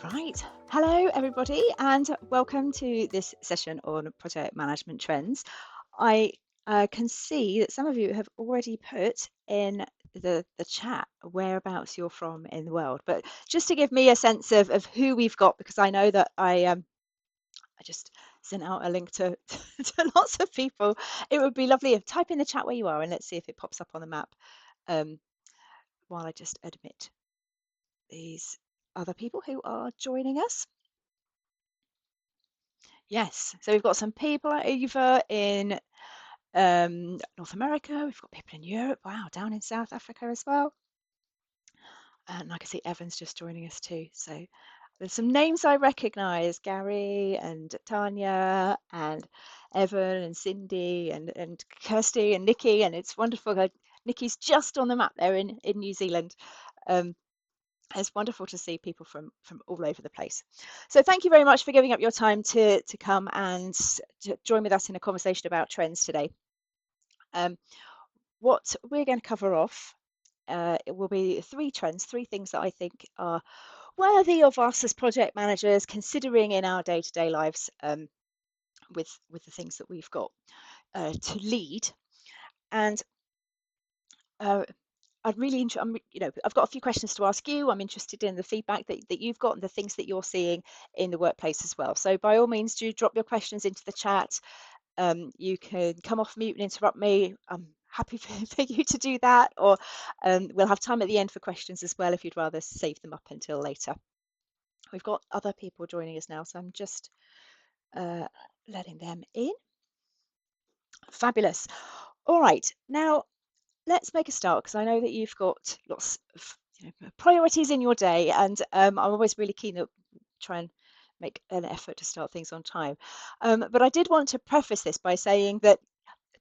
Right. Hello, everybody, and welcome to this session on project management trends. I can see that some of you have already put in the chat whereabouts you're from in the world. But just to give me a sense of who we've got, because I know that I just sent out a link to, to lots of people. It would be lovely if type in the chat where you are and let's see if it pops up on the map um, while I just admit these other people who are joining us. Yes, so we've got some people over in North America. We've got people in Europe. Wow, down in South Africa as well. And I can see Evan's just joining us too. So there's some names I recognise: Gary and Tanya and Evan and Cindy and Kirsty and Nikki. And it's wonderful. Nikki's just on the map there in New Zealand. Um, it's wonderful to see people from all over the place. So thank you very much for giving up your time to come and to join with us in a conversation about trends today. What we're going to cover off, it will be three trends, three things that I think are worthy of us as project managers considering in our day-to-day lives, with the things that we've got to lead. And uh, I've got a few questions to ask you. I'm interested in the feedback that you've got and the things that you're seeing in the workplace as well. So by all means, do drop your questions into the chat. You can come off mute and interrupt me. I'm happy for you to do that, or we'll have time at the end for questions as well if you'd rather save them up until later. We've got other people joining us now, so I'm just uh, letting them in. Fabulous. All right, now let's make a start because I know that you've got lots of priorities in your day, and I'm always really keen to try and make an effort to start things on time. But I did want to preface this by saying that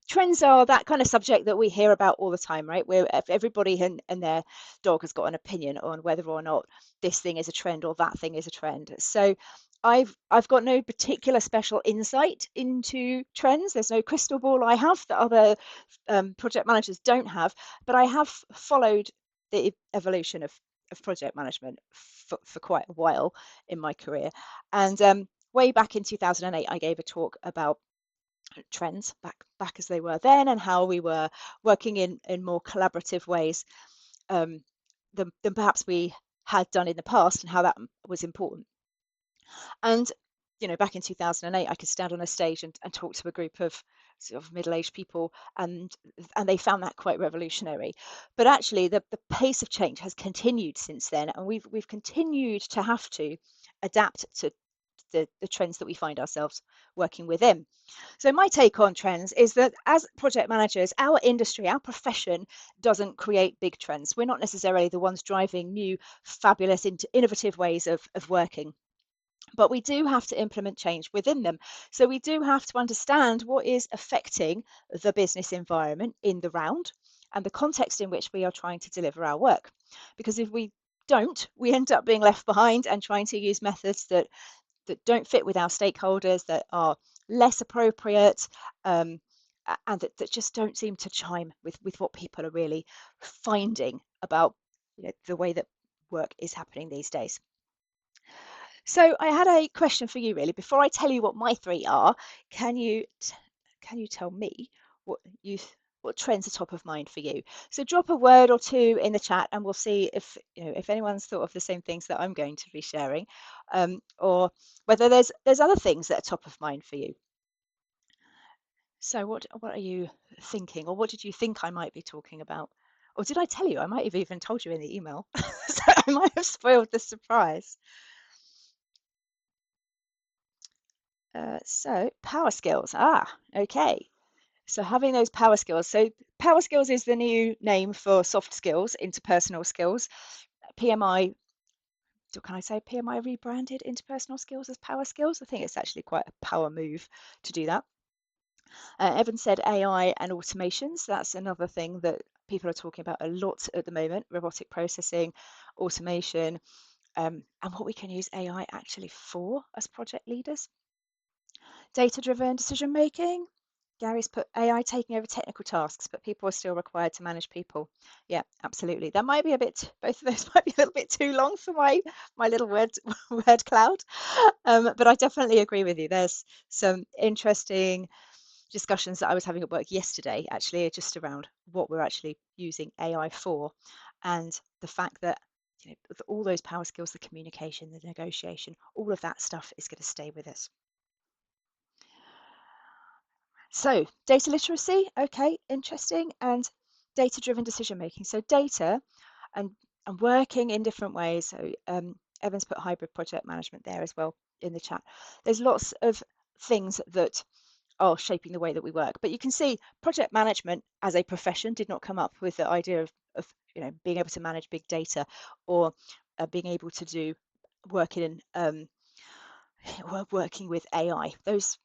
trends are that kind of subject that we hear about all the time, right? Where everybody and their dog has got an opinion on whether or not this thing is a trend or that thing is a trend. So I've got no particular special insight into trends. There's no crystal ball I have that other project managers don't have, but I have followed the evolution of project management for quite a while in my career. And way back in 2008, I gave a talk about trends back as they were then and how we were working in more collaborative ways um, than perhaps we had done in the past, and how that was important. And back in 2008, I could stand on a stage and talk to a group of sort of middle-aged people, and they found that quite revolutionary. But actually, the pace of change has continued since then, and we've continued to have to adapt to the trends that we find ourselves working within. So my take on trends is that as project managers, our industry, our profession doesn't create big trends. We're not necessarily the ones driving new, fabulous, innovative ways of working. But we do have to implement change within them. So we do have to understand what is affecting the business environment in the round and the context in which we are trying to deliver our work. Because if we don't, we end up being left behind and trying to use methods that don't fit with our stakeholders, that are less appropriate, and that just don't seem to chime with what people are really finding about the way that work is happening these days. So I had a question for you really. Before I tell you what my three are, can you can you tell me what you what trends are top of mind for you? So drop a word or two in the chat, and we'll see if anyone's thought of the same things that I'm going to be sharing, or whether there's other things that are top of mind for you. So what are you thinking, or what did you think I might be talking about? Or did I tell you? I might have even told you in the email, so I might have spoiled the surprise. So power skills. Okay. So having those power skills. So power skills is the new name for soft skills, interpersonal skills. PMI, can I say PMI rebranded interpersonal skills as power skills? I think it's actually quite a power move to do that. Evan said AI and automations. That's another thing that people are talking about a lot at the moment, robotic processing, automation, and what we can use AI actually for as project leaders. Data-driven decision making. Gary's put AI taking over technical tasks, but people are still required to manage people. Yeah, absolutely. That might be a bit, both of those might be a little bit too long for my little word cloud. But I definitely agree with you. There's some interesting discussions that I was having at work yesterday, actually, just around what we're actually using AI for, and the fact that with all those power skills, the communication, the negotiation, all of that stuff is going to stay with us. So data literacy, okay, interesting, and data-driven decision making. So data and working in different ways. So Evan's put hybrid project management there as well in the chat. There's lots of things that are shaping the way that we work. But you can see project management as a profession did not come up with the idea of being able to manage big data or being able to do work in working with AI. Those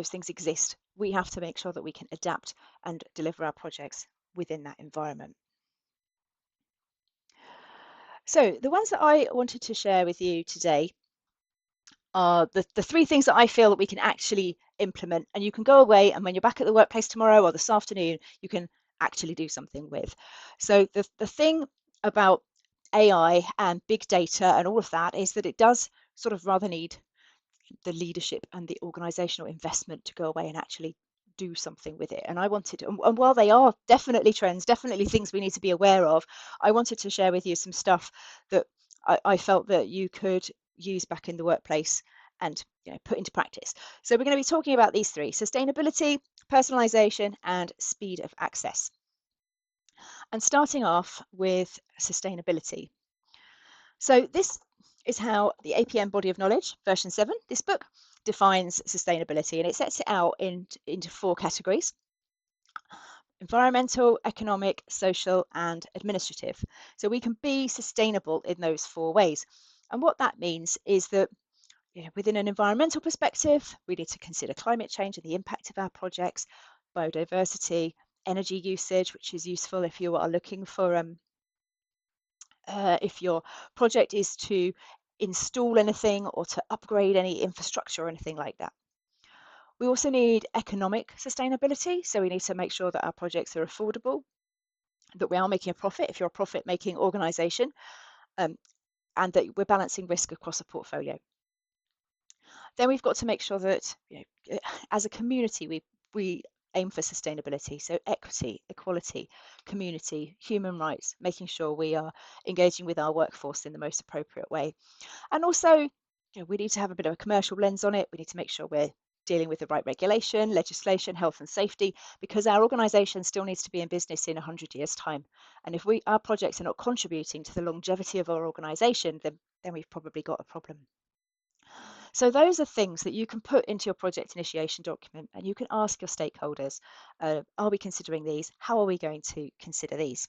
things exist. We have to make sure that we can adapt and deliver our projects within that environment. So the ones that I wanted to share with you today are the three things that I feel that we can actually implement, and you can go away, and when you're back at the workplace tomorrow or this afternoon, you can actually do something with. So the thing about AI and big data and all of that is that it does sort of rather need the leadership and the organizational investment to go away and actually do something with it. And I wanted to, and while they are definitely trends, definitely things we need to be aware of, I wanted to share with you some stuff that I felt that you could use back in the workplace and put into practice. So we're going to be talking about these three: sustainability, personalization, and speed of access. And starting off with sustainability. So this is how the APM Body of Knowledge, version 7, this book, defines sustainability, and it sets it out into 4 categories: environmental, economic, social, and administrative. So we can be sustainable in those 4 ways. And what that means is that within an environmental perspective, we need to consider climate change and the impact of our projects, biodiversity, energy usage, which is useful if you are looking for if your project is to install anything or to upgrade any infrastructure or anything like that. We also need economic sustainability, so we need to make sure that our projects are affordable, that we are making a profit if you're a profit-making organisation, and that we're balancing risk across a portfolio. Then we've got to make sure that as a community we aim for sustainability, so equity, equality, community, human rights, making sure we are engaging with our workforce in the most appropriate way. And also, we need to have a bit of a commercial lens on it. We need to make sure we're dealing with the right regulation, legislation, health and safety, because our organisation still needs to be in business in 100 years' time. And if our projects are not contributing to the longevity of our organisation, then we've probably got a problem. So those are things that you can put into your project initiation document, and you can ask your stakeholders, are we considering these? How are we going to consider these?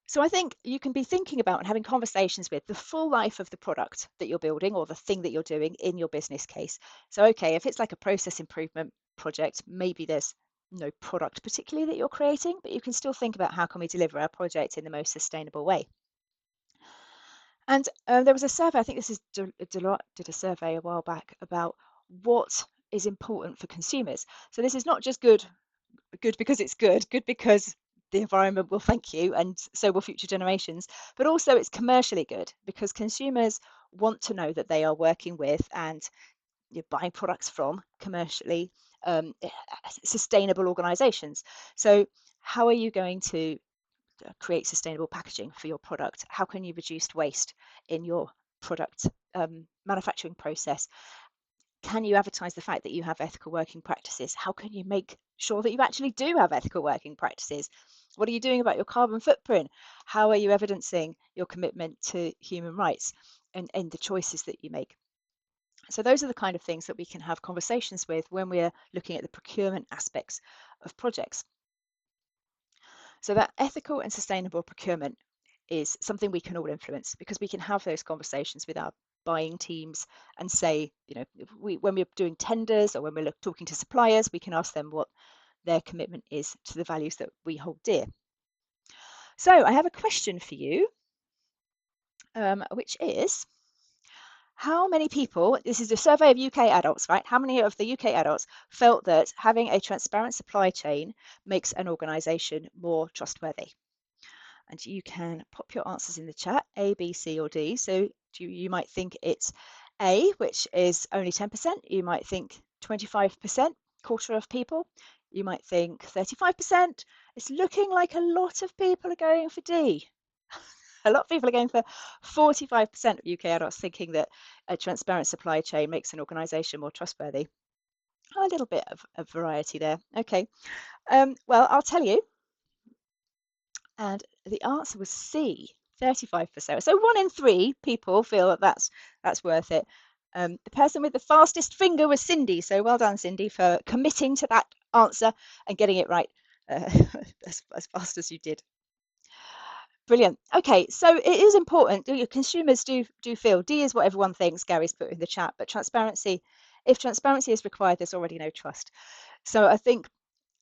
So I think you can be thinking about and having conversations with the full life of the product that you're building or the thing that you're doing in your business case. So, okay, if it's like a process improvement project, maybe there's no product particularly that you're creating, but you can still think about how can we deliver our project in the most sustainable way. And there was a survey, I think this is Deloitte did a survey a while back about what is important for consumers. So this is not just good because it's good because the environment will thank you and so will future generations, but also it's commercially good because consumers want to know that they are working with and you're buying products from commercially sustainable organizations. So how are you going to create sustainable packaging for your product? How can you reduce waste in your product manufacturing process? Can you advertise the fact that you have ethical working practices? How can you make sure that you actually do have ethical working practices? What are you doing about your carbon footprint? How are you evidencing your commitment to human rights and the choices that you make? So those are the kind of things that we can have conversations with when we're looking at the procurement aspects of projects. So that ethical and sustainable procurement is something we can all influence because we can have those conversations with our buying teams and say, when we're doing tenders or when we're talking to suppliers, we can ask them what their commitment is to the values that we hold dear. So I have a question for you, which is, how many people, this is a survey of UK adults, right? How many of the UK adults felt that having a transparent supply chain makes an organisation more trustworthy? And you can pop your answers in the chat, A, B, C, or D. So you might think it's A, which is only 10%. You might think 25%, quarter of people. You might think 35%. It's looking like a lot of people are going for D. A lot of people are going for 45% of UK adults thinking that a transparent supply chain makes an organisation more trustworthy. A little bit of variety there. Okay, well, I'll tell you. And the answer was C, 35%. So 1 in 3 people feel that that's worth it. The person with the fastest finger was Cindy. So well done, Cindy, for committing to that answer and getting it right as fast as you did. Brilliant. Okay, so it is important. Your consumers do feel D is what everyone thinks. Gary's put in the chat, but transparency. If transparency is required, there's already no trust. So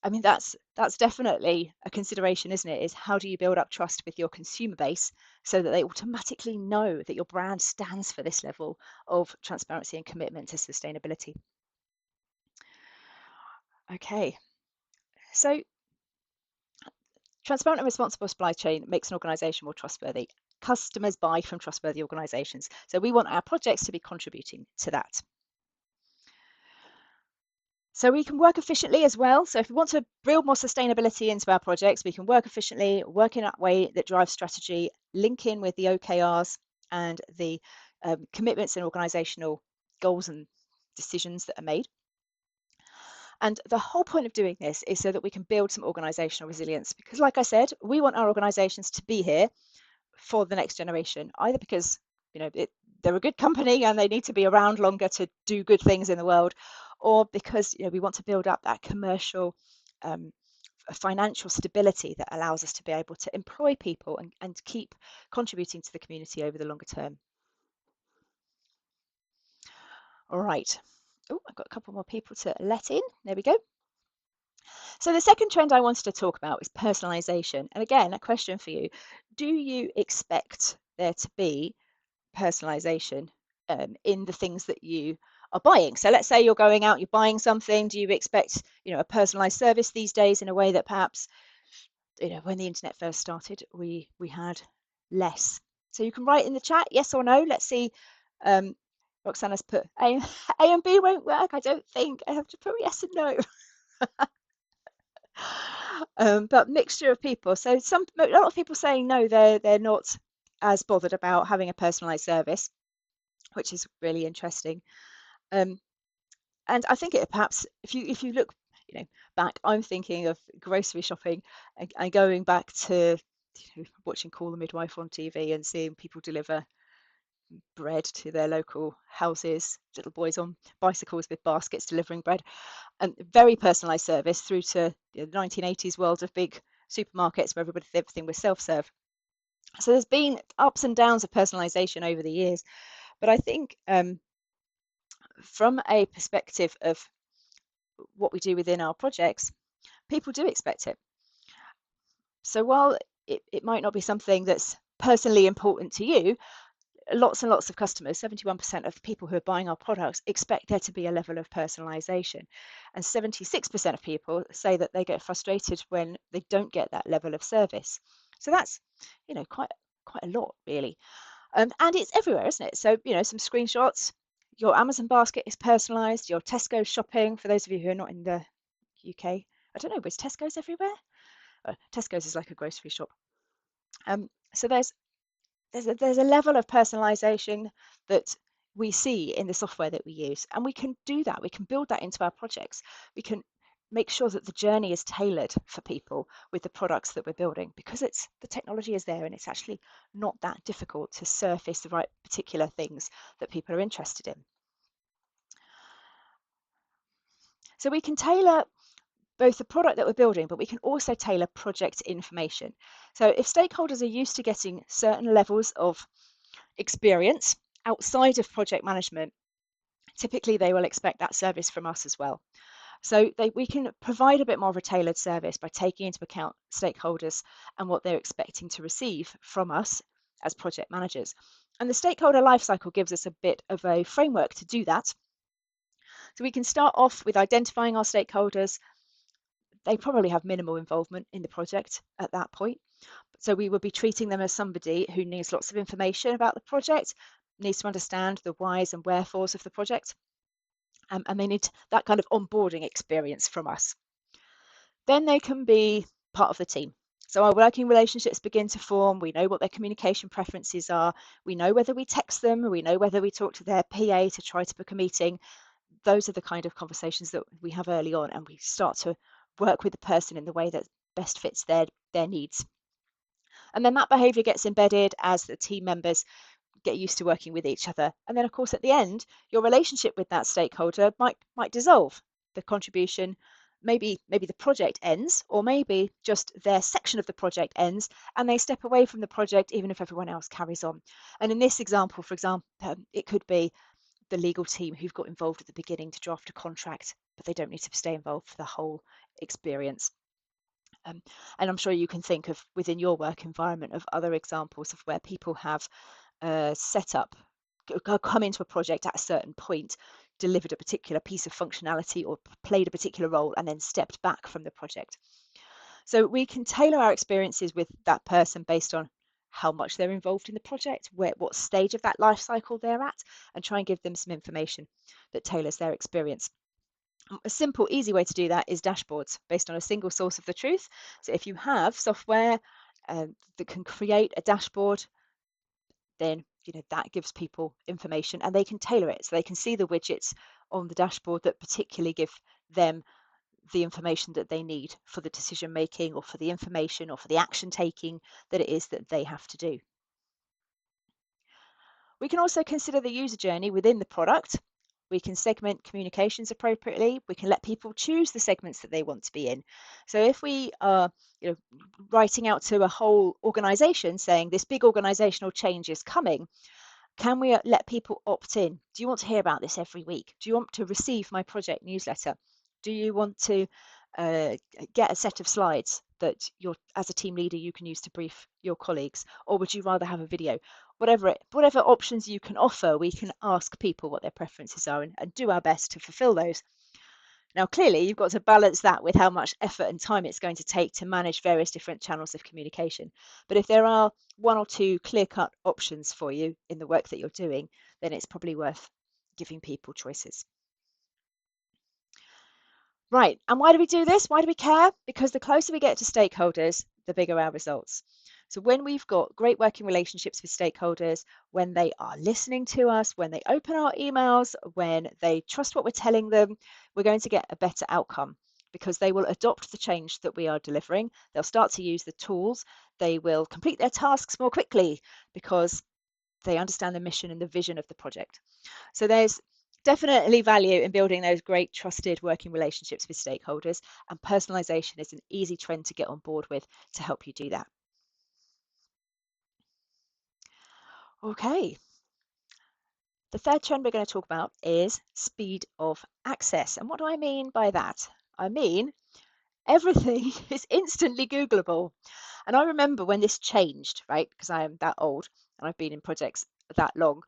I mean, that's definitely a consideration, isn't it? Is how do you build up trust with your consumer base so that they automatically know that your brand stands for this level of transparency and commitment to sustainability? Okay, so transparent and responsible supply chain makes an organization more trustworthy. Customers buy from trustworthy organizations. So we want our projects to be contributing to that. So we can work efficiently as well. So if we want to build more sustainability into our projects, we can work efficiently, work in a way that drives strategy, link in with the OKRs and the commitments and organizational goals and decisions that are made. And the whole point of doing this is so that we can build some organizational resilience. Because like I said, we want our organizations to be here for the next generation, either because they're a good company and they need to be around longer to do good things in the world, or because we want to build up that commercial financial stability that allows us to be able to employ people and keep contributing to the community over the longer term. All right. Oh, I've got a couple more people to let in. There we go. So the second trend I wanted to talk about is personalization. And again, a question for you. Do you expect there to be personalization in the things that you are buying? So let's say you're going out, you're buying something. Do you expect, a personalized service these days in a way that perhaps, when the internet first started, we had less? So you can write in the chat, yes or no. Let's see. Roxana's put A, A and B won't work. I don't think. I have to put yes and no. But mixture of people. So a lot of people saying no, they're not as bothered about having a personalized service, which is really interesting. And I think it perhaps if you look back, I'm thinking of grocery shopping and going back to watching Call the Midwife on TV and seeing people deliver bread to their local houses, little boys on bicycles with baskets delivering bread, and very personalized service through to the 1980s world of big supermarkets where everything was self-serve. So there's been ups and downs of personalization over the years, but I think from a perspective of what we do within our projects, people do expect it. So while it might not be something that's personally important to you, lots and lots of customers, 71% of people who are buying our products expect there to be a level of personalization. And 76% of people say that they get frustrated when they don't get that level of service. So that's, quite a lot really. And it's everywhere, isn't it? So, some screenshots. Your Amazon basket is personalized. Your Tesco shopping, for those of you who are not in the UK, I don't know, is Tesco's everywhere? Tesco's is like a grocery shop. So there's a level of personalization that we see in the software that we use, and we can do that. We can build that into our projects. We can make sure that the journey is tailored for people with the products that we're building, because the technology is there and it's actually not that difficult to surface the right particular things that people are interested in. So we can tailor both the product that we're building, but we can also tailor project information. So if stakeholders are used to getting certain levels of experience outside of project management, typically they will expect that service from us as well. So we can provide a bit more of a tailored service by taking into account stakeholders and what they're expecting to receive from us as project managers. And the stakeholder lifecycle gives us a bit of a framework to do that. So we can start off with identifying our stakeholders. They probably have minimal involvement in the project at that point. So we would be treating them as somebody who needs lots of information about the project, needs to understand the whys and wherefores of the project, and they need that kind of onboarding experience from us. Then they can be part of the team. So our working relationships begin to form. We know what their communication preferences are. We know whether we text them. We know whether we talk to their PA to try to book a meeting. Those are the kind of conversations that we have early on, and we start to work with the person in the way that best fits their needs. And then that behavior gets embedded as the team members get used to working with each other. And then, of course, at the end, your relationship with that stakeholder might dissolve. The contribution, maybe the project ends, or maybe just their section of the project ends, and they step away from the project, even if everyone else carries on. And in this example, for example, it could be the legal team who've got involved at the beginning to draft a contract, but they don't need to stay involved for the whole experience. And I'm sure you can think of within your work environment of other examples of where people have set up, come into a project at a certain point, delivered a particular piece of functionality or played a particular role, and then stepped back from the project. So we can tailor our experiences with that person based on how much they're involved in the project, what stage of that life cycle they're at, and try and give them some information that tailors their experience. A simple, easy way to do that is dashboards based on a single source of the truth. So if you have software that can create a dashboard, then that gives people information and they can tailor it. So they can see the widgets on the dashboard that particularly give them the information that they need for the decision making or for the information or for the action taking that it is that they have to do. We can also consider the user journey within the product. We can segment communications appropriately. We can let people choose the segments that they want to be in. So if we are writing out to a whole organization saying this big organizational change is coming, can we let people opt in? Do you want to hear about this every week? Do you want to receive my project newsletter? Do you want to get a set of slides that as a team leader, you can use to brief your colleagues? Or would you rather have a video? Whatever options you can offer, we can ask people what their preferences are and do our best to fulfill those. Now, clearly, you've got to balance that with how much effort and time it's going to take to manage various different channels of communication. But if there are one or two clear-cut options for you in the work that you're doing, then it's probably worth giving people choices. Right, and why do we do this? Why do we care? Because the closer we get to stakeholders, the bigger our results. So when we've got great working relationships with stakeholders, when they are listening to us, when they open our emails, when they trust what we're telling them, we're going to get a better outcome because they will adopt the change that we are delivering. They'll start to use the tools. They will complete their tasks more quickly because they understand the mission and the vision of the project. So there's definitely value in building those great trusted working relationships with stakeholders, and personalization is an easy trend to get on board with to help you do that. Okay, the third trend we're going to talk about is speed of access. And what do I mean by that? I mean everything is instantly Googleable. And I remember when this changed, right? Because I am that old and I've been in projects that long.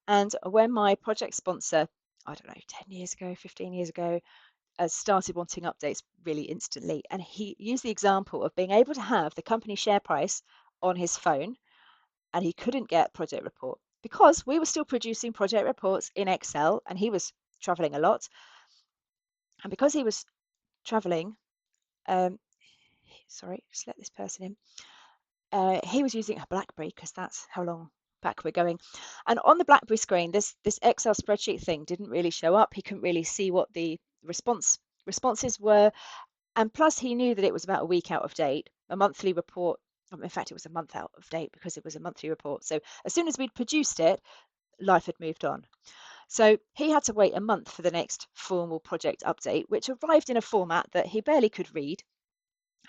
And when my project sponsor, I don't know, 10 years ago, 15 years ago, started wanting updates really instantly. And he used the example of being able to have the company share price on his phone, and he couldn't get project report because we were still producing project reports in Excel, and he was traveling a lot. And because he was traveling, sorry, just let this person in. He was using a BlackBerry because that's how long back we're going. And on the BlackBerry screen, this Excel spreadsheet thing didn't really show up. He couldn't really see what the responses were. And plus, he knew that it was about a week out of date. A monthly report, in fact, it was a month out of date because it was a monthly report. So as soon as we'd produced it, life had moved on. So he had to wait a month for the next formal project update, which arrived in a format that he barely could read.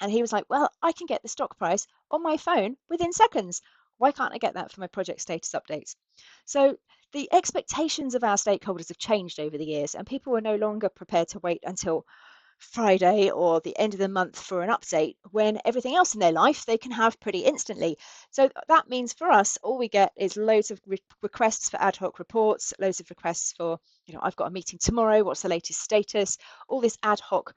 And he was like, well, I can get the stock price on my phone within seconds. Why can't I get that for my project status updates? So the expectations of our stakeholders have changed over the years, and people are no longer prepared to wait until Friday or the end of the month for an update, when everything else in their life they can have pretty instantly. So that means for us, all we get is loads of requests for ad hoc reports, loads of requests for, I've got a meeting tomorrow, what's the latest status, all this ad hoc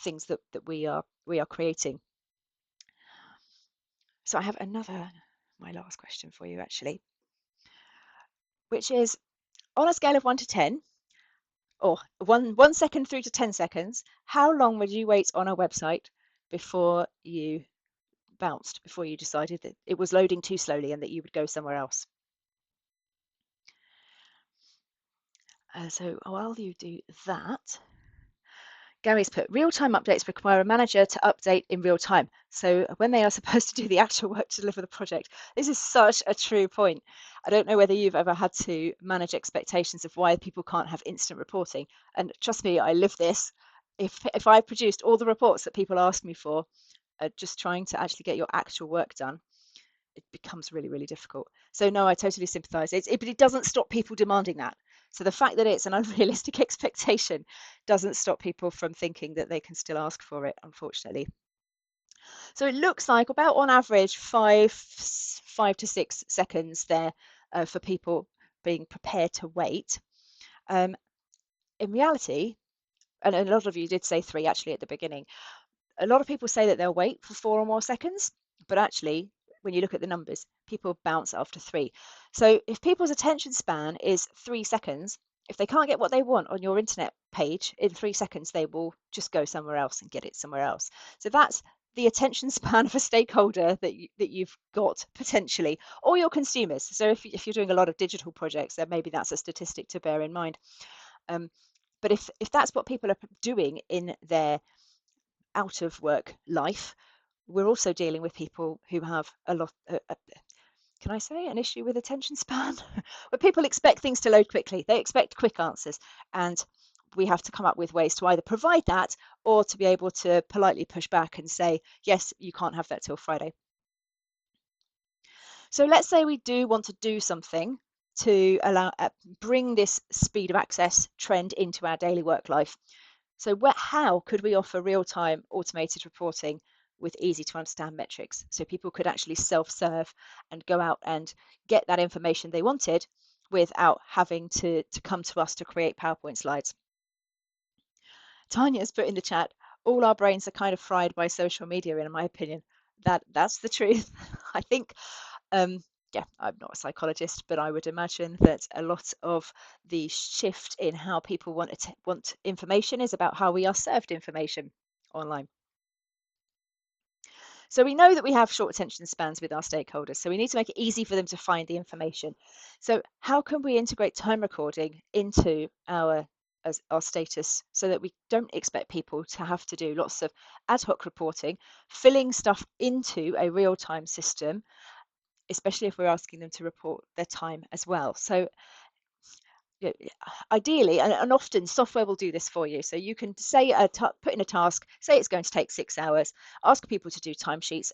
things that we are creating. So I have my last question for you actually, which is, on a scale of 1 to 10, or 1 second through to 10 seconds, how long would you wait on a website before you bounced, before you decided that it was loading too slowly and that you would go somewhere else? So while you do that, Gary's put, real-time updates require a manager to update in real time. So when they are supposed to do the actual work to deliver the project, this is such a true point. I don't know whether you've ever had to manage expectations of why people can't have instant reporting. And trust me, I live this. If I produced all the reports that people ask me for, just trying to actually get your actual work done, it becomes really, really difficult. So no, I totally sympathize. But it doesn't stop people demanding that. So the fact that it's an unrealistic expectation doesn't stop people from thinking that they can still ask for it, unfortunately. So it looks like about on average 5 to 6 seconds there for people being prepared to wait. In reality, and a lot of you did say 3 actually at the beginning, a lot of people say that they'll wait for 4 or more seconds, but actually, when you look at the numbers, people bounce after 3. So if people's attention span is 3 seconds, if they can't get what they want on your internet page in 3 seconds, they will just go somewhere else and get it somewhere else. So that's the attention span of a stakeholder that you've got potentially, or your consumers. So if you're doing a lot of digital projects, then maybe that's a statistic to bear in mind. But if that's what people are doing in their out of work life, we're also dealing with people who have a lot, can I say, an issue with attention span? Where people expect things to load quickly. They expect quick answers. And we have to come up with ways to either provide that or to be able to politely push back and say, yes, you can't have that till Friday. So let's say we do want to do something to bring this speed of access trend into our daily work life. So how could we offer real-time automated reporting with easy to understand metrics so people could actually self-serve and go out and get that information they wanted without having to come to us to create PowerPoint slides? Tanya's put in the chat, all our brains are kind of fried by social media, in my opinion. That's the truth. I think yeah, I'm not a psychologist, but I would imagine that a lot of the shift in how people want information is about how we are served information online. So we know that we have short attention spans with our stakeholders, so we need to make it easy for them to find the information. So how can we integrate time recording into our status so that we don't expect people to have to do lots of ad hoc reporting, filling stuff into a real-time system, especially if we're asking them to report their time as well. So ideally, and often software will do this for you. So you can say put in a task, say it's going to take 6 hours, ask people to do timesheets.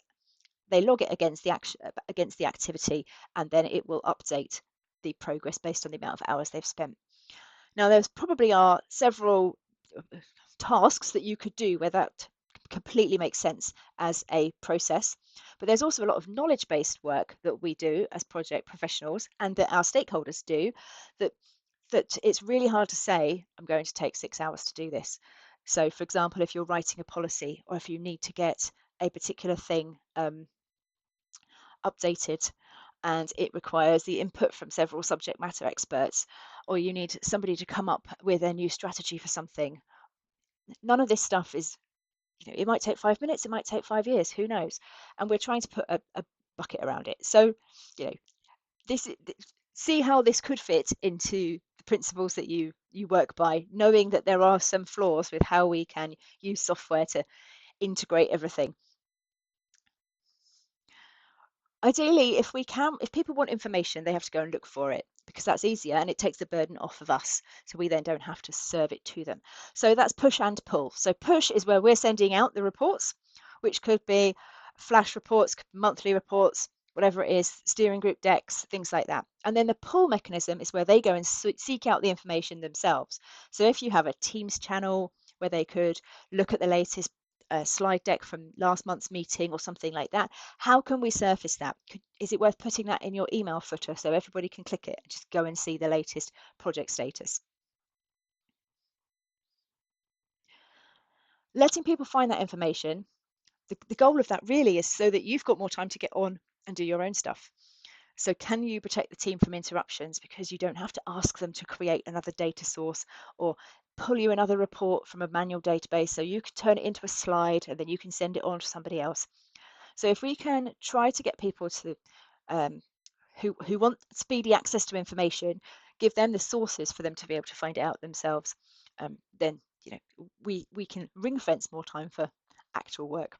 They log it against the activity, and then it will update the progress based on the amount of hours they've spent. Now, there's probably are several tasks that you could do where that completely makes sense as a process. But there's also a lot of knowledge-based work that we do as project professionals and that our stakeholders do that it's really hard to say, I'm going to take 6 hours to do this. So, for example, if you're writing a policy or if you need to get a particular thing updated and it requires the input from several subject matter experts, or you need somebody to come up with a new strategy for something, none of this stuff is, it might take 5 minutes, it might take 5 years, who knows? And we're trying to put a bucket around it. So, this see how this could fit into the principles that you work by, knowing that there are some flaws with how we can use software to integrate everything. Ideally, if people want information, they have to go and look for it because that's easier and it takes the burden off of us. So we then don't have to serve it to them. So that's push and pull. So push is where we're sending out the reports, which could be flash reports, monthly reports, whatever it is, steering group decks, things like that. And then the pull mechanism is where they go and seek out the information themselves. So if you have a Teams channel where they could look at the latest slide deck from last month's meeting or something like that. How can we surface that? Is it worth putting that in your email footer so everybody can click it and just go and see the latest project status? Letting people find that information, the goal of that really is so that you've got more time to get on and do your own stuff. So can you protect the team from interruptions because you don't have to ask them to create another data source or pull you another report from a manual database so you can turn it into a slide and then you can send it on to somebody else. So if we can try to get people to um, who want speedy access to information, give them the sources for them to be able to find it out themselves, then we can ring fence more time for actual work.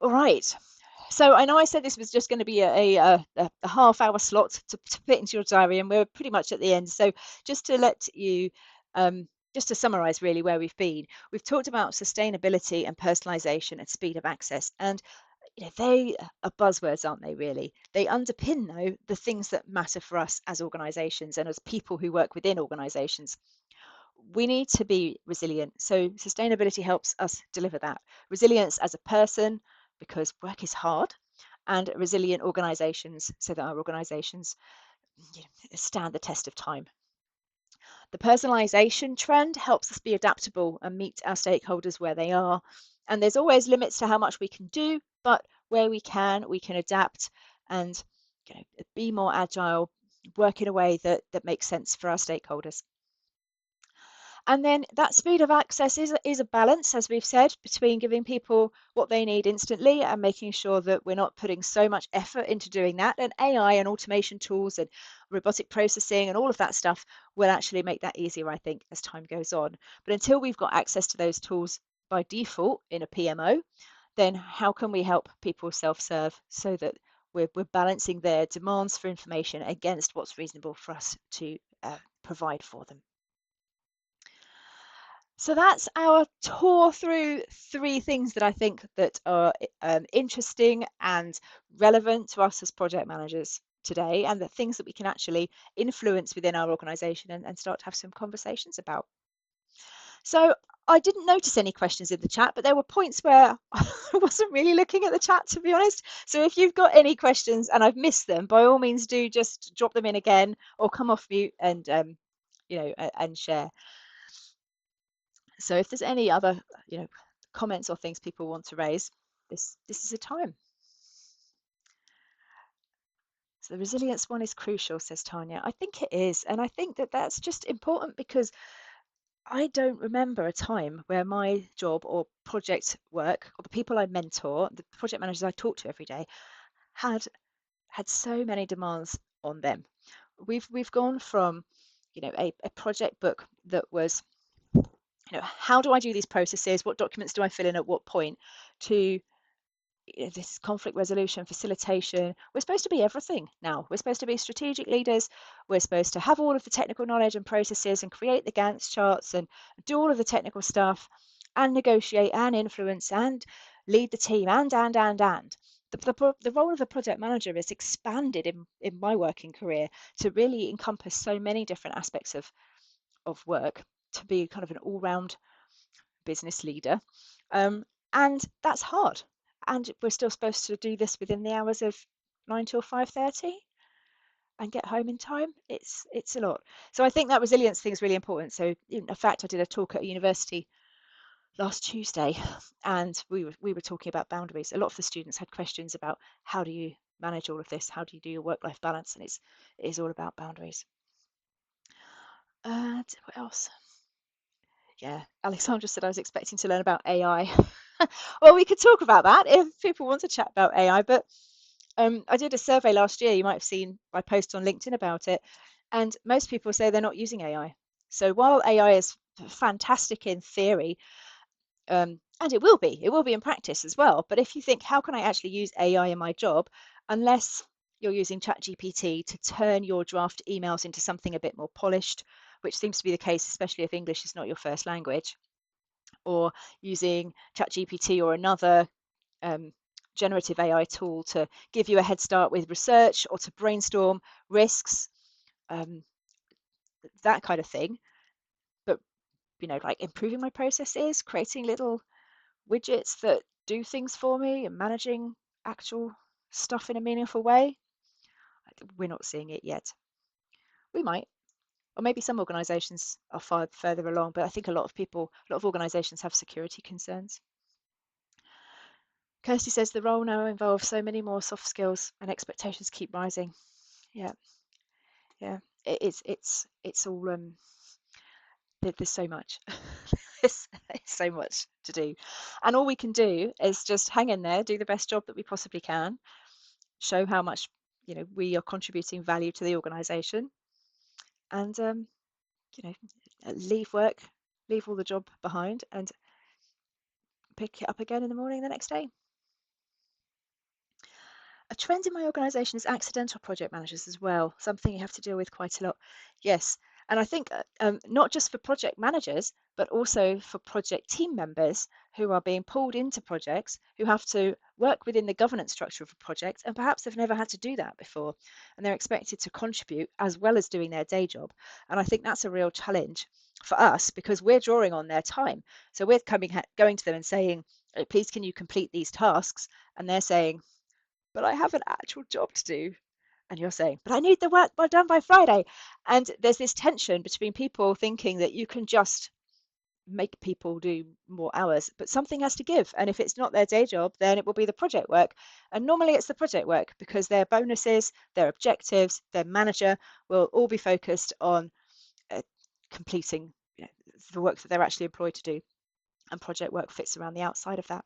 All right. So I know I said this was just going to be a half-hour slot to fit into your diary, and we're pretty much at the end. So just to let you, just to summarize really where we've talked about sustainability and personalization and speed of access. And they are buzzwords, aren't they, really? They underpin, though, the things that matter for us as organizations and as people who work within organizations. We need to be resilient. So sustainability helps us deliver that. Resilience as a person, because work is hard, and resilient organizations so that our organizations stand the test of time. The personalization trend helps us be adaptable and meet our stakeholders where they are. And there's always limits to how much we can do, but where we can adapt and be more agile, work in a way that makes sense for our stakeholders. And then that speed of access is a balance, as we've said, between giving people what they need instantly and making sure that we're not putting so much effort into doing that. And AI and automation tools and robotic processing and all of that stuff will actually make that easier, I think, as time goes on. But until we've got access to those tools by default in a PMO, then how can we help people self-serve so that we're balancing their demands for information against what's reasonable for us to provide for them? So that's our tour through 3 things that I think that are interesting and relevant to us as project managers today, and the things that we can actually influence within our organization and start to have some conversations about. So I didn't notice any questions in the chat, but there were points where I wasn't really looking at the chat, to be honest. So if you've got any questions and I've missed them, by all means do just drop them in again or come off mute and and share. So if there's any other, comments or things people want to raise, this is a time. So the resilience one is crucial, says Tanya. I think it is, and I think that that's just important because I don't remember a time where my job or project work or the people I mentor, the project managers I talk to every day, had so many demands on them. We've gone from, a project book that was how do I do these processes? What documents do I fill in at what point? To this conflict resolution, facilitation. We're supposed to be everything now. We're supposed to be strategic leaders. We're supposed to have all of the technical knowledge and processes and create the Gantt charts and do all of the technical stuff and negotiate and influence and lead the team and. The role of a project manager is expanded in my working career to really encompass so many different aspects of work, to be kind of an all-round business leader. And that's hard. And we're still supposed to do this within the hours of 9 till 5:30 and get home in time. It's a lot. So I think that resilience thing is really important. So in fact, I did a talk at a university last Tuesday, and we were talking about boundaries. A lot of the students had questions about how do you manage all of this? How do you do your work-life balance? And it is all about boundaries. What else? Yeah, Alexandra said I was expecting to learn about AI. Well, we could talk about that if people want to chat about AI, but I did a survey last year. You might have seen my post on LinkedIn about it, and most people say they're not using AI. So while AI is fantastic in theory, and it will be in practice as well. But if you think, how can I actually use AI in my job, unless you're using ChatGPT to turn your draft emails into something a bit more polished, which seems to be the case, especially if English is not your first language, or using ChatGPT or another generative AI tool to give you a head start with research or to brainstorm risks, that kind of thing. But like improving my processes, creating little widgets that do things for me and managing actual stuff in a meaningful way. We're not seeing it yet. We might, or maybe some organizations are far further along, but I think a lot of organizations have security concerns. Kirsty says the role now involves so many more soft skills and expectations keep rising. Yeah, yeah. It's all there's so much. There's so much to do. And all we can do is just hang in there, do the best job that we possibly can, show how much, we are contributing value to the organization, and leave work, leave all the job behind, and pick it up again in the morning the next day. A trend in my organisation is accidental project managers as well, something you have to deal with quite a lot. Yes, and I think not just for project managers, but also for project team members who are being pulled into projects, who have to work within the governance structure of a project, and perhaps they've never had to do that before, and they're expected to contribute as well as doing their day job. And I think that's a real challenge for us because we're drawing on their time. So we're going to them and saying, please, can you complete these tasks? And they're saying, but I have an actual job to do. And you're saying, but I need the work done by Friday. And there's this tension between people thinking that you can just make people do more hours, but something has to give. And if it's not their day job, then it will be the project work. And normally it's the project work because their bonuses, their objectives, their manager will all be focused on completing the work that they're actually employed to do. And project work fits around the outside of that.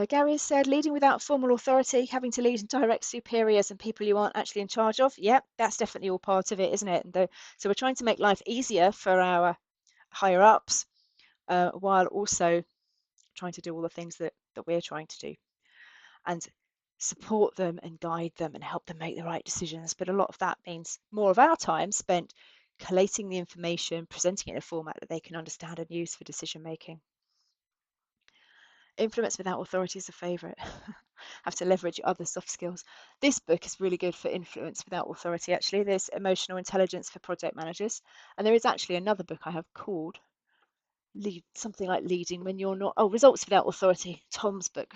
Gary has said, leading without formal authority, having to lead and direct superiors and people you aren't actually in charge of. Yep, that's definitely all part of it, isn't it? And so we're trying to make life easier for our higher ups while also trying to do all the things that we're trying to do and support them and guide them and help them make the right decisions. But a lot of that means more of our time spent collating the information, presenting it in a format that they can understand and use for decision making. Influence without authority is a favorite. Have to leverage other soft skills. This book is really good for influence without authority, actually. There's Emotional Intelligence for Project Managers. And there is actually another book I have called something like Leading When You're Not. Oh, Results Without Authority. Tom's book.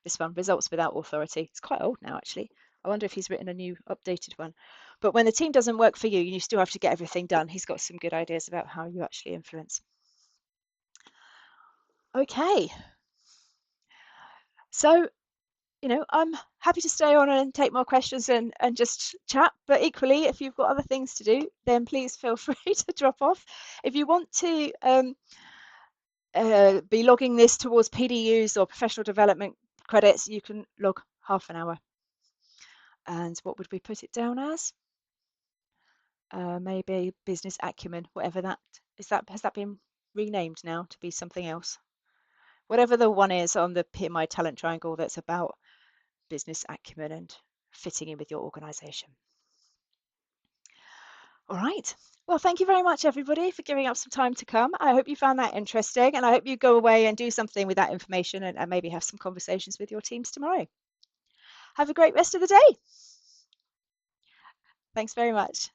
This one, Results Without Authority. It's quite old now, actually. I wonder if he's written a new updated one. But when the team doesn't work for you, you still have to get everything done. He's got some good ideas about how you actually influence. Okay. So I'm happy to stay on and take more questions and just chat. But equally, if you've got other things to do, then please feel free to drop off. If you want to be logging this towards PDUs or professional development credits, you can log half an hour. And what would we put it down as? Maybe business acumen, whatever that is. Has that been renamed now to be something else? Whatever the one is on the PMI talent triangle that's about business acumen and fitting in with your organization. All right. Well, thank you very much, everybody, for giving up some time to come. I hope you found that interesting, and I hope you go away and do something with that information and maybe have some conversations with your teams tomorrow. Have a great rest of the day. Thanks very much.